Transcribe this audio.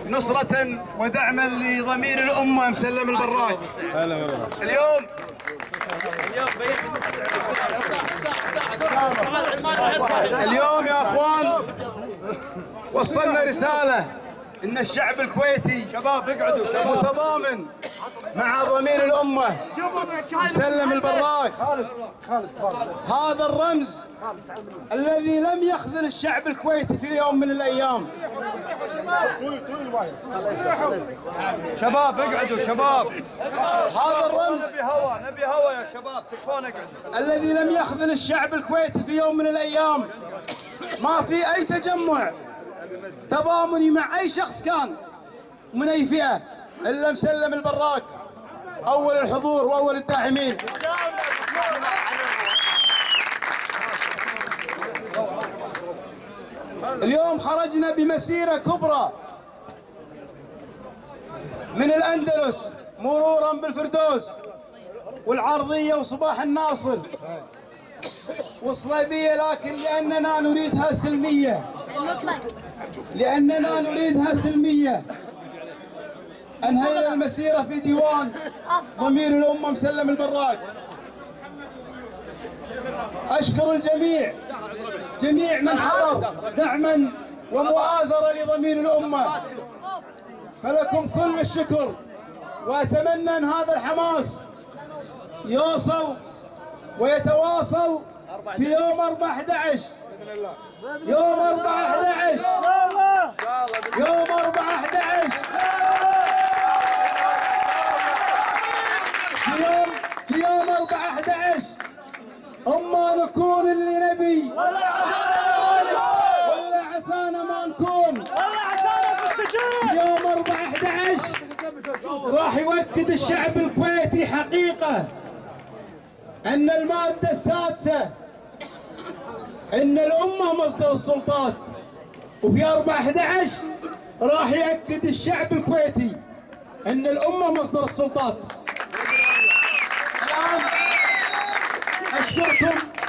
نصرة ودعما لضمير الأمة مسلم البراك. اليوم يا أخوان وصلنا رسالة إن الشعب الكويتي متضامن مع ضمير الأمة مسلم البراك. هذا الرمز الذي لم يخذل الشعب الكويتي في يوم من الأيام. شباب اقعدوا شباب. هذا الرمز نبي هوا يا شباب، تكفون اقعدوا. الذي لم يخذل الشعب الكويتي في يوم من الأيام. ما في أي تجمع تضامني مع أي شخص كان من أي فئة إلا مسلم البراك أول الحضور وأول الداعمين. اليوم خرجنا بمسيرة كبرى من الأندلس مرورا بالفردوس والعرضية وصباح الناصر والصليبية، لكن لأننا نريدها سلمية، أنهينا المسيرة في ديوان ضمير الأمة مسلم البراك. أشكر الجميع، جميع من حضر دعما ومؤازرة لضمير الأمة، فلكم كل الشكر. وأتمنى أن هذا الحماس يوصل ويتواصل في يوم 4/11. يوم 4/11 يوم 4/11 في يوم 4/11 أما نكون اللي نبي ولا عسانا ما نكون. في يوم 4/11 راح يؤكد الشعب الكويتي حقيقة أن المادة السادسة أن الأمة مصدر السلطات، وفي 4/11 راح يأكد الشعب الكويتي أن الأمة مصدر السلطات. الآن أشكركم